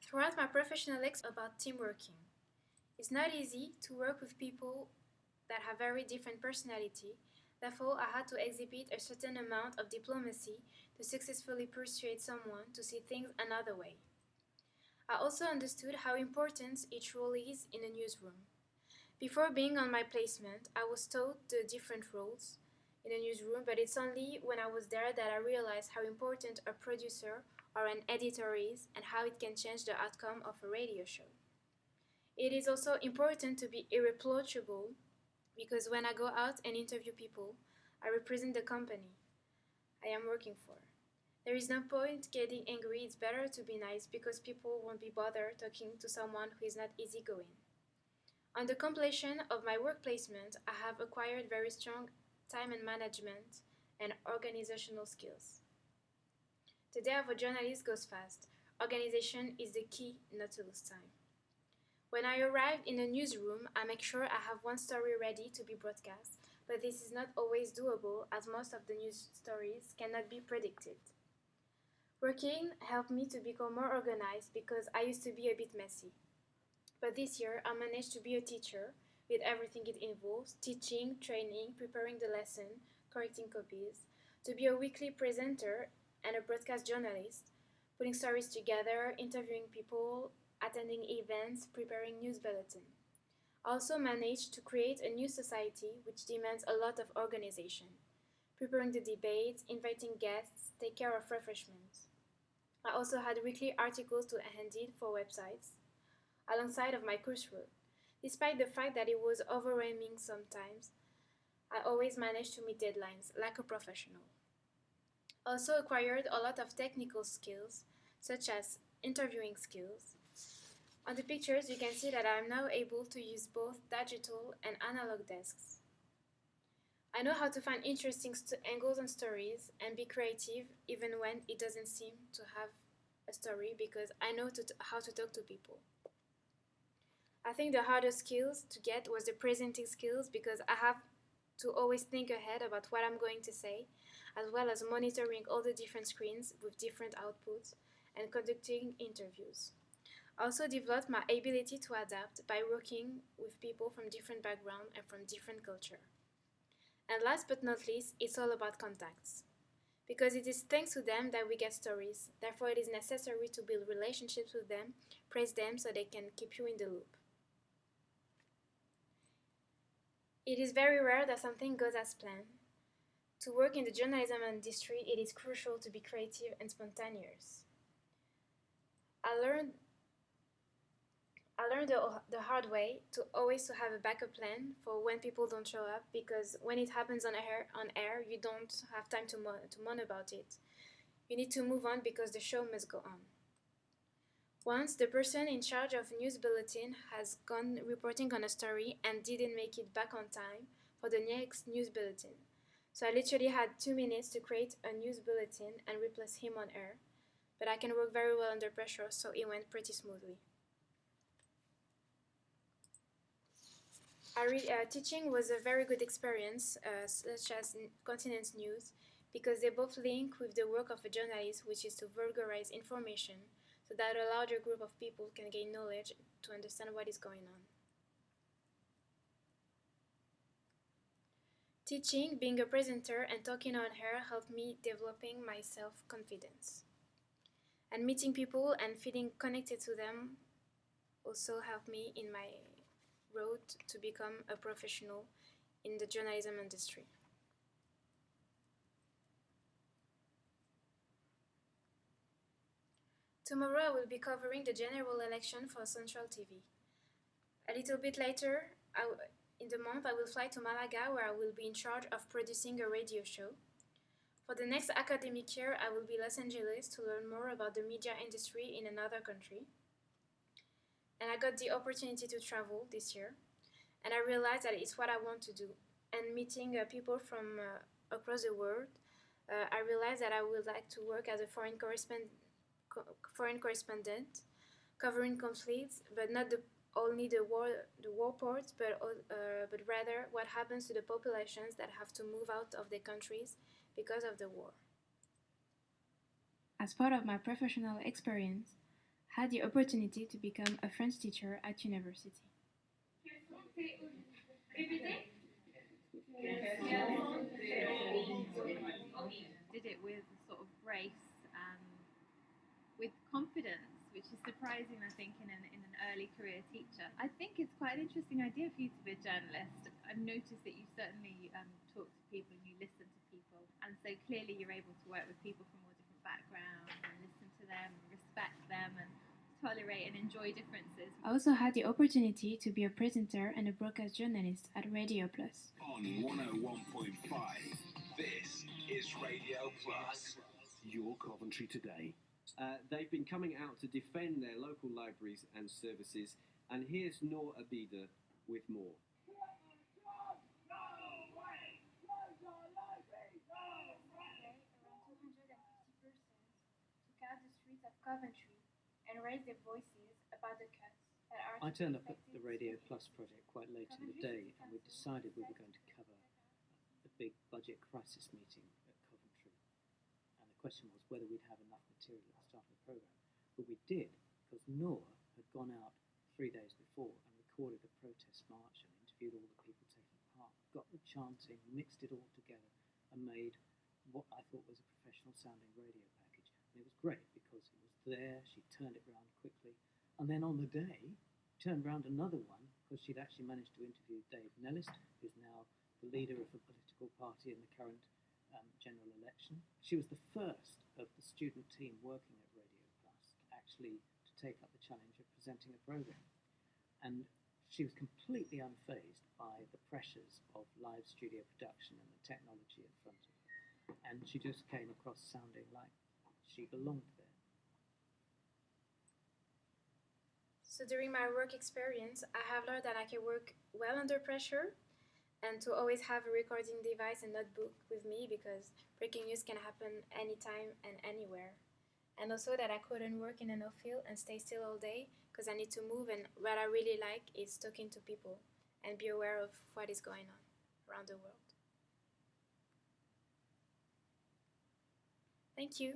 Throughout my professional about team working. It's not easy to work with people that have very different personality. Therefore, I had to exhibit a certain amount of diplomacy to successfully persuade someone to see things another way. I also understood how important each role is in a newsroom. Before being on my placement, I was taught the different roles in a newsroom, but it's only when I was there that I realized how important a producer or an editor is and how it can change the outcome of a radio show. It is also important to be irreproachable because when I go out and interview people, I represent the company I am working for. There is no point getting angry, it's better to be nice because people won't be bothered talking to someone who is not easygoing. On the completion of my work placement, I have acquired very strong time and management and organizational skills. The day of a journalist goes fast. Organization is the key not to lose time. When I arrive in a newsroom, I make sure I have one story ready to be broadcast, but this is not always doable as most of the news stories cannot be predicted. Working helped me to become more organized because I used to be a bit messy. But this year, I managed to be a teacher with everything it involves teaching, training, preparing the lesson, correcting copies, to be a weekly presenter and a broadcast journalist, putting stories together, interviewing people, attending events, preparing news bulletin. I also managed to create a new society which demands a lot of organization, preparing the debates, inviting guests, take care of refreshments. I also had weekly articles to hand in for websites, alongside of my coursework. Despite the fact that it was overwhelming sometimes, I always managed to meet deadlines like a professional. Also acquired a lot of technical skills, such as interviewing skills. On the pictures, you can see that I am now able to use both digital and analog desks. I know how to find interesting angles and stories and be creative even when it doesn't seem to have a story because I know how to talk to people. I think the hardest skills to get was the presenting skills because I have to always think ahead about what I'm going to say, as well as monitoring all the different screens with different outputs and conducting interviews. I also developed my ability to adapt by working with people from different backgrounds and from different culture. And last but not least, it's all about contacts. Because it is thanks to them that we get stories, therefore it is necessary to build relationships with them, praise them so they can keep you in the loop. It is very rare that something goes as planned. To work in the journalism industry, it is crucial to be creative and spontaneous. I learned the hard way to always to have a backup plan for when people don't show up because when it happens on air, you don't have time to moan about it. You need to move on because the show must go on. Once the person in charge of news bulletin has gone reporting on a story and didn't make it back on time for the next news bulletin. So I literally had 2 minutes to create a news bulletin and replace him on air. But I can work very well under pressure, so it went pretty smoothly. Teaching was a very good experience, such as Continent News, because they both link with the work of a journalist, which is to vulgarize information so that a larger group of people can gain knowledge to understand what is going on. Teaching, being a presenter, and talking on air helped me developing my self-confidence. And meeting people and feeling connected to them also helped me in my road to become a professional in the journalism industry. Tomorrow I will be covering the general election for Central TV. A little bit later in the month I will fly to Malaga where I will be in charge of producing a radio show. For the next academic year I will be in Los Angeles to learn more about the media industry in another country. And I got the opportunity to travel this year and I realized that it's what I want to do. And meeting people from across the world, I realized that I would like to work as a foreign correspondent, covering conflicts, but not only the war parts, but rather what happens to the populations that have to move out of their countries because of the war. As part of my professional experience, had the opportunity to become a French teacher at university. Did it with sort of grace and with confidence, which is surprising, I think, in an early career teacher. I think it's quite an interesting idea for you to be a journalist. I've noticed that you certainly talk to people and you listen to people, and so clearly you're able to work with people from all different backgrounds and listen to them, and respect them, and tolerate and enjoy differences. I also had the opportunity to be a presenter and a broadcast journalist at Radio Plus. On 101.5, this is Radio Plus. Your Coventry Today. They've been coming out to defend their local libraries and services, and here's Noor Abida with more. Took out the streets of Coventry and raised their voices about the cuts that are. I turned up at the Radio Plus project quite late in the day, and we decided we were going to cover the big budget crisis meeting at Coventry. And the question was whether we'd have enough material at the start of the programme. But we did, because Noor had gone out 3 days before and recorded a protest march and interviewed all the people taking part, got the chanting, mixed it all together, and made what I thought was a professional sounding radio package. And it was great because it was there, she turned it round quickly, and then on the day, turned round another one because she'd actually managed to interview Dave Nellis, who's now the leader of a political party in the current general election. She was the first of the student team working at Radio Plus actually to take up the challenge of presenting a programme. And she was completely unfazed by the pressures of live studio production and the technology in front of her. And she just came across sounding like she belonged there. So during my work experience, I have learned that I can work well under pressure and to always have a recording device and notebook with me because breaking news can happen anytime and anywhere. And also that I couldn't work in an office and stay still all day because I need to move, and what I really like is talking to people and be aware of what is going on around the world. Thank you.